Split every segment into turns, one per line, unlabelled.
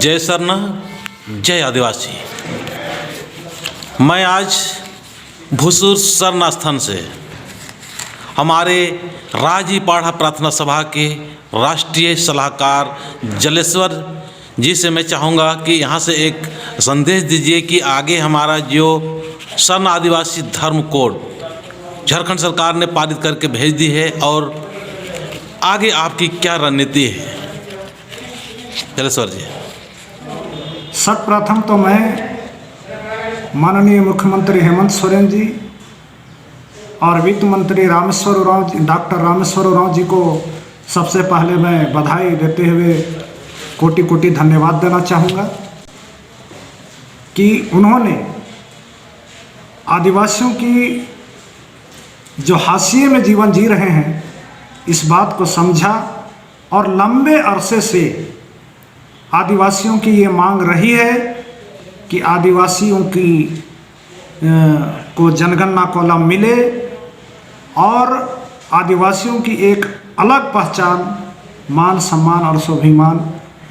जय सरना, जय आदिवासी। मैं आज भूसुर सरना स्थान से हमारे राजीपाड़ा प्रार्थना सभा के राष्ट्रीय सलाहकार जलेश्वर जी से मैं चाहूँगा कि यहाँ से एक संदेश दीजिए कि आगे हमारा जो सरना आदिवासी धर्म कोड झारखंड सरकार ने पारित करके भेज दी है और आगे आपकी क्या रणनीति है। जलेश्वर जी।
सर्वप्रथम तो मैं माननीय मुख्यमंत्री हेमंत सोरेन जी और वित्त मंत्री डॉक्टर रामेश्वर उरांव जी को सबसे पहले मैं बधाई देते हुए कोटि कोटि धन्यवाद देना चाहूँगा कि उन्होंने आदिवासियों की जो हाशिए में जीवन जी रहे हैं इस बात को समझा और लंबे अरसे से आदिवासियों की ये मांग रही है कि आदिवासियों की को जनगणना कॉलम मिले और आदिवासियों की एक अलग पहचान, मान सम्मान और स्वाभिमान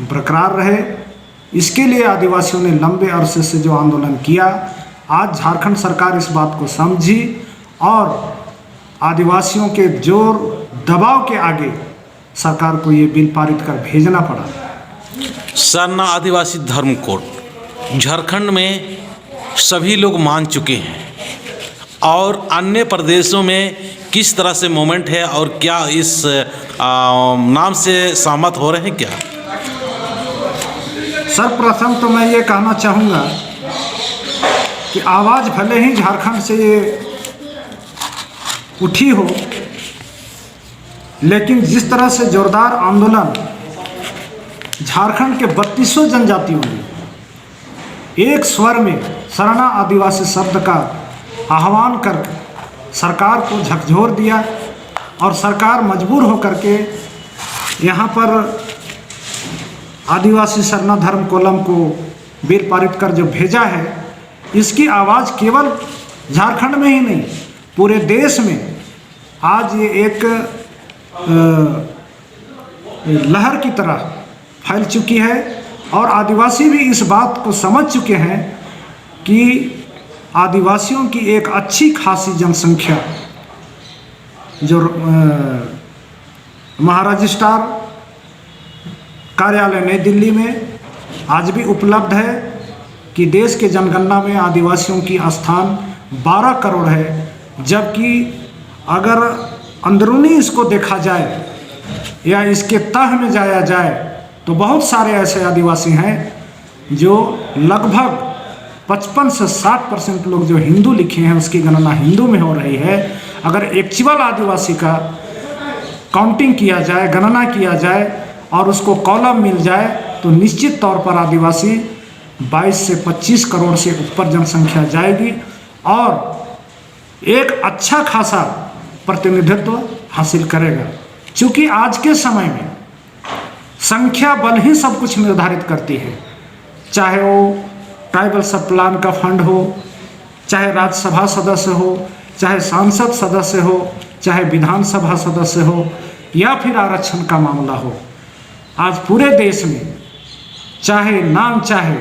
बरकरार रहे। इसके लिए आदिवासियों ने लंबे अरसे से जो आंदोलन किया, आज झारखंड सरकार इस बात को समझी और आदिवासियों के जोर दबाव के आगे सरकार को ये बिल पारित कर भेजना पड़ा।
सरना आदिवासी धर्म कोड झारखंड में सभी लोग मान चुके हैं और अन्य प्रदेशों में किस तरह से मूवमेंट है और क्या इस नाम से सहमत हो रहे हैं क्या?
सर्वप्रथम तो मैं ये कहना चाहूँगा कि आवाज़ भले ही झारखंड से ये उठी हो, लेकिन जिस तरह से जोरदार आंदोलन झारखंड के 32 जनजातियों ने एक स्वर में सरना आदिवासी शब्द का आह्वान कर सरकार को झकझोर दिया और सरकार मजबूर होकर के यहाँ पर आदिवासी सरना धर्म कॉलम को बिल पारित कर जो भेजा है, इसकी आवाज़ केवल झारखंड में ही नहीं पूरे देश में आज ये एक लहर की तरह फैल चुकी है और आदिवासी भी इस बात को समझ चुके हैं कि आदिवासियों की एक अच्छी खासी जनसंख्या जो महाराष्ट्र कार्यालय नई दिल्ली में आज भी उपलब्ध है कि देश के जनगणना में आदिवासियों की स्थान 12 करोड़ है, जबकि अगर अंदरूनी इसको देखा जाए या इसके तह में जाया जाए तो बहुत सारे ऐसे आदिवासी हैं जो लगभग 55 से 60% लोग जो हिंदू लिखे हैं उसकी गणना हिंदू में हो रही है। अगर एक्चुअल आदिवासी का काउंटिंग किया जाए, गणना किया जाए और उसको कॉलम मिल जाए तो निश्चित तौर पर आदिवासी 22 से 25 करोड़ से ऊपर जनसंख्या जाएगी और एक अच्छा खासा प्रतिनिधित्व हासिल करेगा। क्योंकि आज के समय में संख्या बल ही सब कुछ निर्धारित करती है, चाहे वो ट्राइबल सब प्लान का फंड हो, चाहे राज्यसभा सदस्य हो, चाहे सांसद सदस्य हो, चाहे विधानसभा सदस्य हो या फिर आरक्षण का मामला हो। आज पूरे देश में चाहे नाम चाहे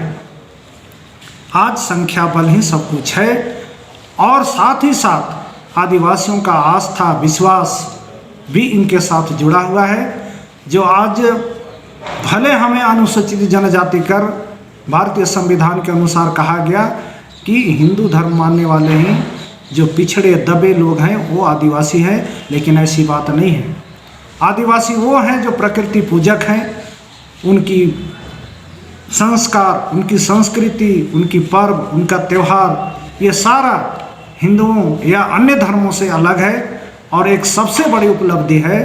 आज संख्या बल ही सब कुछ है और साथ ही साथ आदिवासियों का आस्था विश्वास भी इनके साथ जुड़ा हुआ है। जो आज भले हमें अनुसूचित जनजाति कर भारतीय संविधान के अनुसार कहा गया कि हिंदू धर्म मानने वाले ही जो पिछड़े दबे लोग हैं वो आदिवासी हैं, लेकिन ऐसी बात नहीं है। आदिवासी वो हैं जो प्रकृति पूजक हैं, उनकी संस्कार, उनकी संस्कृति, उनकी पर्व, उनका त्यौहार ये सारा हिंदुओं या अन्य धर्मों से अलग है। और एक सबसे बड़ी उपलब्धि है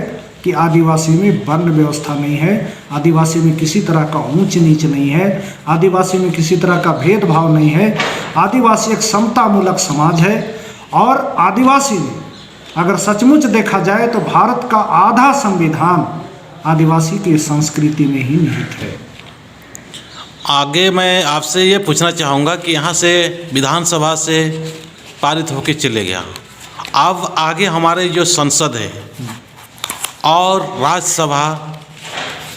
कि आदिवासी में वर्ण व्यवस्था नहीं है, आदिवासी में किसी तरह का ऊंच नीच नहीं है, आदिवासी में किसी तरह का भेदभाव नहीं है। आदिवासी एक समतामूलक समाज है और आदिवासी में अगर सचमुच देखा जाए तो भारत का आधा संविधान आदिवासी की संस्कृति में ही निहित है।
आगे मैं आपसे ये पूछना चाहूँगा कि यहाँ से विधानसभा से पारित होकर चले गया, अब आगे हमारे जो संसद है और राज्यसभा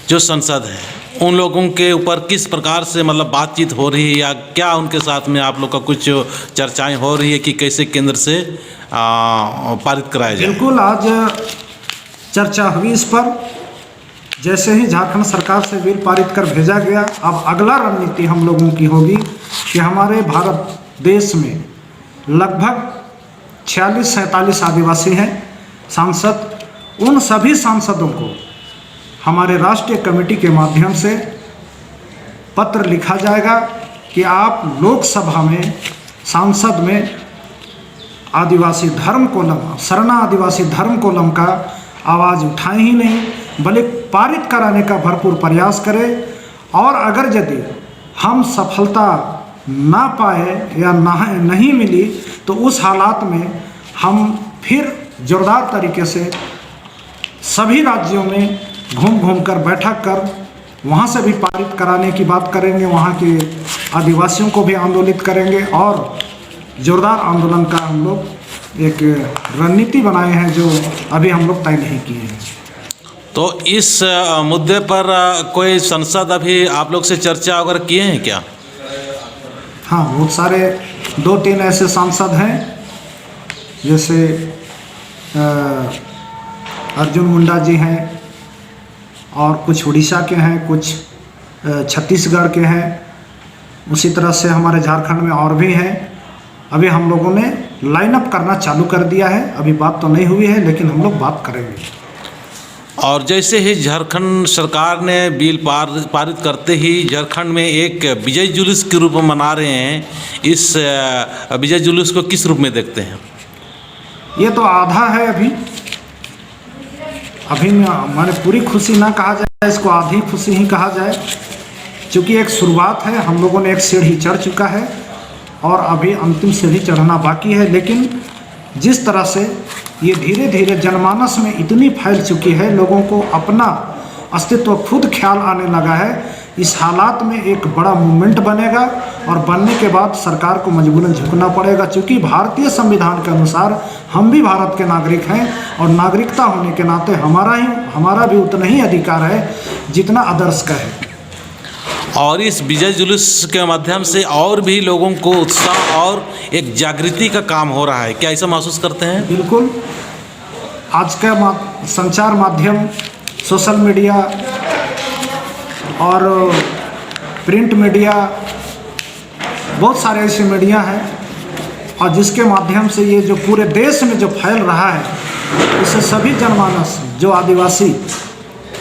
जो संसद है उन लोगों के ऊपर किस प्रकार से मतलब बातचीत हो रही है, या क्या उनके साथ में आप लोग का कुछ चर्चाएं हो रही है कि कैसे केंद्र से पारित कराया जाए?
बिल्कुल, आज चर्चा हुई इस पर। जैसे ही झारखंड सरकार से बिल पारित कर भेजा गया, अब अगला रणनीति हम लोगों की होगी कि हमारे भारत देश में लगभग 46-47 आदिवासी हैं सांसद। उन सभी सांसदों को हमारे राष्ट्रीय कमेटी के माध्यम से पत्र लिखा जाएगा कि आप लोकसभा में सांसद में आदिवासी धर्म कोलम, सरना आदिवासी धर्म कोलम का आवाज़ उठाएं ही नहीं, बल्कि पारित कराने का भरपूर प्रयास करें। और अगर यदि हम सफलता ना पाए या नहीं मिली तो उस हालात में हम फिर जोरदार तरीके से सभी राज्यों में घूम घूम कर बैठक कर वहाँ से भी पारित कराने की बात करेंगे, वहाँ के आदिवासियों को भी आंदोलित करेंगे और जोरदार आंदोलन का हम लोग एक रणनीति बनाए हैं जो अभी हम लोग तय नहीं किए हैं।
तो इस मुद्दे पर कोई सांसद अभी आप लोग से चर्चा वगैरह किए हैं क्या?
हाँ, बहुत सारे 2-3 ऐसे सांसद हैं, जैसे अर्जुन मुंडा जी हैं और कुछ उड़ीसा के हैं, कुछ छत्तीसगढ़ के हैं। उसी तरह से हमारे झारखंड में और भी हैं। अभी हम लोगों ने लाइन अप करना चालू कर दिया है। अभी बात तो नहीं हुई है, लेकिन हम लोग बात करेंगे।
और जैसे ही झारखंड सरकार ने बिल पारित करते ही झारखंड में एक विजय जुलूस के रूप में मना रहे हैं, इस विजय जुलूस को किस रूप में देखते हैं?
ये तो आधा है अभी हमारे पूरी खुशी ना कहा जाए, इसको आधी खुशी ही कहा जाए, क्योंकि एक शुरुआत है। हम लोगों ने एक सीढ़ी चढ़ चुका है और अभी अंतिम सीढ़ी चढ़ना बाकी है। लेकिन जिस तरह से ये धीरे धीरे जनमानस में इतनी फैल चुकी है, लोगों को अपना अस्तित्व खुद ख्याल आने लगा है, इस हालात में एक बड़ा मूवमेंट बनेगा और बनने के बाद सरकार को मजबूरन झुकना पड़ेगा। क्योंकि भारतीय संविधान के अनुसार हम भी भारत के नागरिक हैं और नागरिकता होने के नाते हमारा भी उतना ही अधिकार है जितना अदर्स का है।
और इस विजय जुलूस के माध्यम से और भी लोगों को उत्साह और एक जागृति का काम हो रहा है, क्या ऐसा महसूस करते हैं?
बिल्कुल, आज का संचार माध्यम, सोशल मीडिया और प्रिंट मीडिया, बहुत सारे ऐसे मीडिया हैं और जिसके माध्यम से ये जो पूरे देश में जो फैल रहा है, इससे सभी जनमानस जो आदिवासी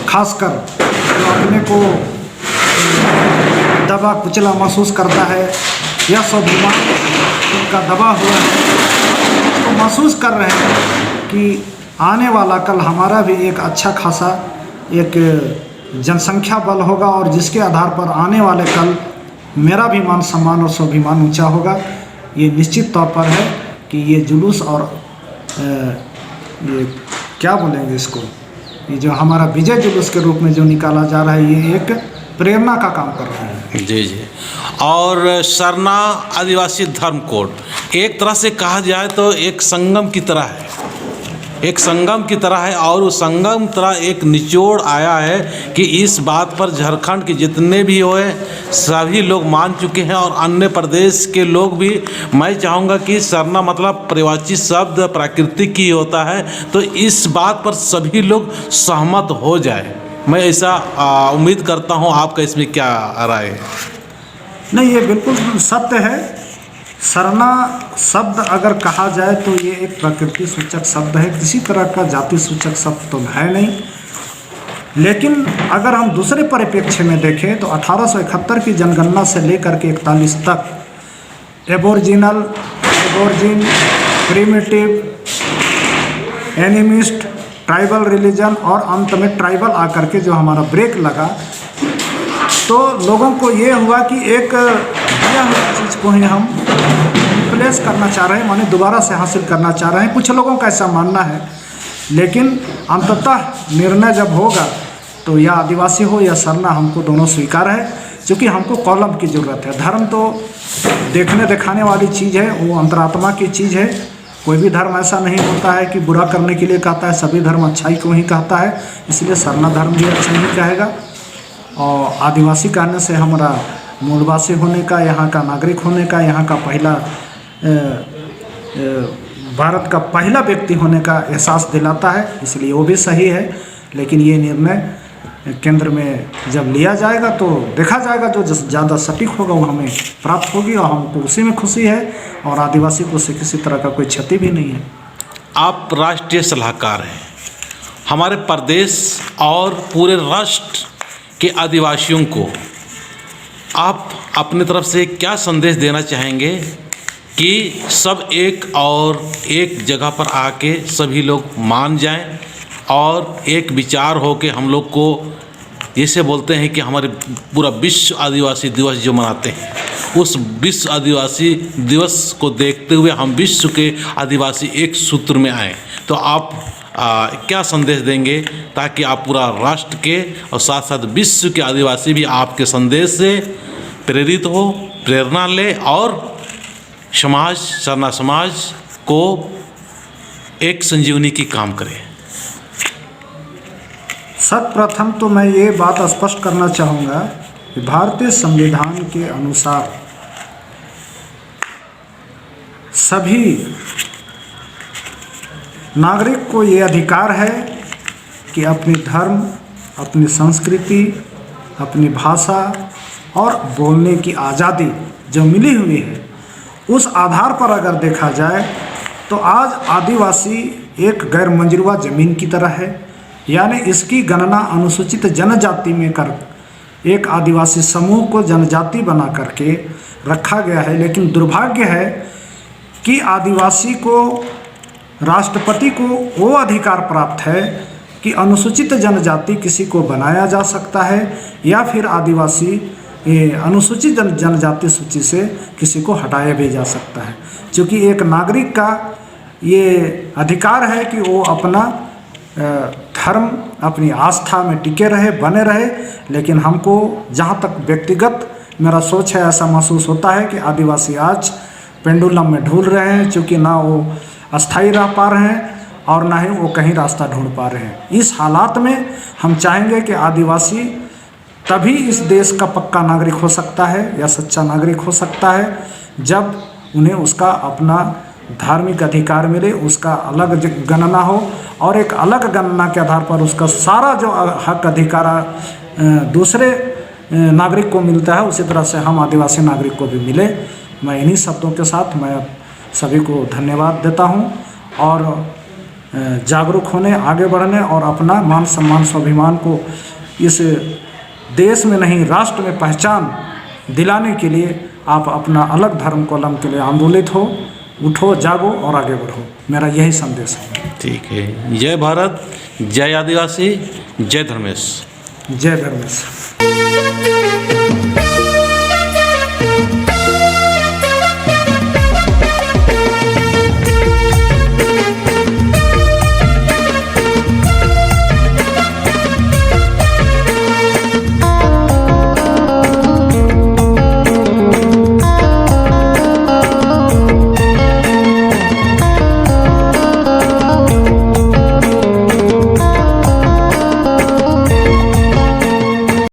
खासकर जो अपने को दबा कुचला महसूस करता है या स्वाभिमान उनका दबा हुआ है, तो महसूस कर रहे हैं कि आने वाला कल हमारा भी एक अच्छा खासा एक जनसंख्या बल होगा और जिसके आधार पर आने वाले कल मेरा भी मान सम्मान और स्वाभिमान ऊंचा होगा। ये निश्चित तौर पर है कि ये जुलूस और ये क्या बोलेंगे इसको, ये जो हमारा विजय जुलूस के रूप में जो निकाला जा रहा है, ये एक प्रेरणा का काम कर रहा है।
जी जी। और सरना आदिवासी धर्म कोड एक तरह से कहा जाए तो एक संगम की तरह है, एक संगम की तरह है और उस संगम तरह एक निचोड़ आया है कि इस बात पर झारखंड के जितने भी हुए सभी लोग मान चुके हैं और अन्य प्रदेश के लोग भी। मैं चाहूँगा कि सरना मतलब पर्यायवाची शब्द प्राकृतिक ही होता है, तो इस बात पर सभी लोग सहमत हो जाए, मैं ऐसा उम्मीद करता हूँ। आपका इसमें क्या राय है?
नहीं, ये बिल्कुल सत्य है। सरना शब्द अगर कहा जाए तो ये एक प्रकृति सूचक शब्द है, किसी तरह का जाति सूचक शब्द तो है नहीं। लेकिन अगर हम दूसरे परिप्रेक्ष्य में देखें तो 1871 की जनगणना से लेकर के 41 तक एबोर्जिन, प्रिमिटिव, एनिमिस्ट, ट्राइबल रिलीजन और अंत में ट्राइबल आकर के जो हमारा ब्रेक लगा, तो लोगों को ये हुआ कि एक दिया हुआ चीज़ को ही हम रिप्लेस करना चाह रहे हैं, माने दोबारा से हासिल करना चाह रहे हैं। कुछ लोगों का ऐसा मानना है, लेकिन अंततः निर्णय जब होगा तो या आदिवासी हो या सरना, हमको दोनों स्वीकार है, क्योंकि हमको कॉलम की ज़रूरत है। धर्म तो देखने दिखाने वाली चीज़ है, वो अंतरात्मा की चीज़ है। कोई भी धर्म ऐसा नहीं होता है कि बुरा करने के लिए कहता है, सभी धर्म अच्छाई को ही कहता है, इसलिए सरना धर्म भी अच्छा ही कहेगा। और आदिवासी कहने से हमारा मूलवासी होने का, यहाँ का नागरिक होने का, यहाँ का पहला भारत का पहला व्यक्ति होने का एहसास दिलाता है, इसलिए वो भी सही है। लेकिन ये निर्णय केंद्र में जब लिया जाएगा तो देखा जाएगा, जो ज़्यादा सटीक होगा वो हमें प्राप्त होगी और हमको उसी में खुशी है और आदिवासी को उससे किसी तरह का कोई क्षति भी नहीं है।
आप राष्ट्रीय सलाहकार हैं, हमारे प्रदेश और पूरे राष्ट्र के आदिवासियों को आप अपनी तरफ से क्या संदेश देना चाहेंगे कि सब एक जगह पर आके सभी लोग मान जाएं और एक विचार हो के हम लोग को, जैसे बोलते हैं कि हमारे पूरा विश्व आदिवासी दिवस जो मनाते हैं, उस विश्व आदिवासी दिवस को देखते हुए हम विश्व के आदिवासी एक सूत्र में आएँ, तो आप क्या संदेश देंगे ताकि आप पूरा राष्ट्र के और साथ साथ विश्व के आदिवासी भी आपके संदेश से प्रेरित हो, प्रेरणा ले और समाज, सरना समाज को एक संजीवनी की काम करें?
सर्वप्रथम तो मैं ये बात स्पष्ट करना चाहूँगा कि भारतीय संविधान के अनुसार सभी नागरिक को ये अधिकार है कि अपनी धर्म, अपनी संस्कृति, अपनी भाषा और बोलने की आज़ादी जो मिली हुई है, उस आधार पर अगर देखा जाए तो आज आदिवासी एक गैर मंजूरवा ज़मीन की तरह है। यानी इसकी गणना अनुसूचित जनजाति में कर एक आदिवासी समूह को जनजाति बना करके रखा गया है। लेकिन दुर्भाग्य है कि आदिवासी को, राष्ट्रपति को वो अधिकार प्राप्त है कि अनुसूचित जनजाति किसी को बनाया जा सकता है या फिर आदिवासी अनुसूचित जनजाति सूची से किसी को हटाया भी जा सकता है। क्योंकि एक नागरिक का ये अधिकार है कि वो अपना धर्म, अपनी आस्था में टिके रहे, बने रहे। लेकिन हमको जहाँ तक व्यक्तिगत मेरा सोच है, ऐसा महसूस होता है कि आदिवासी आज पेंडुलम में ढूल रहे हैं, क्योंकि ना वो अस्थायी रह पा रहे हैं और ना ही वो कहीं रास्ता ढूंढ पा रहे हैं। इस हालात में हम चाहेंगे कि आदिवासी तभी इस देश का पक्का नागरिक हो सकता है या सच्चा नागरिक हो सकता है जब उन्हें उसका अपना धार्मिक अधिकार मिले, उसका अलग गणना हो और एक अलग गणना के आधार पर उसका सारा जो हक अधिकार दूसरे नागरिक को मिलता है, उसी तरह से हम आदिवासी नागरिक को भी मिले। मैं इन्हीं शब्दों के साथ मैं सभी को धन्यवाद देता हूं और जागरूक होने, आगे बढ़ने और अपना मान सम्मान, स्वाभिमान को इस देश में नहीं राष्ट्र में पहचान दिलाने के लिए आप अपना अलग धर्म कोलम के लिए आंदोलित हो, उठो, जागो और आगे बढ़ो। मेरा यही संदेश है।
ठीक है। जय भारत, जय आदिवासी, जय धर्मेश।
जय धर्मेश।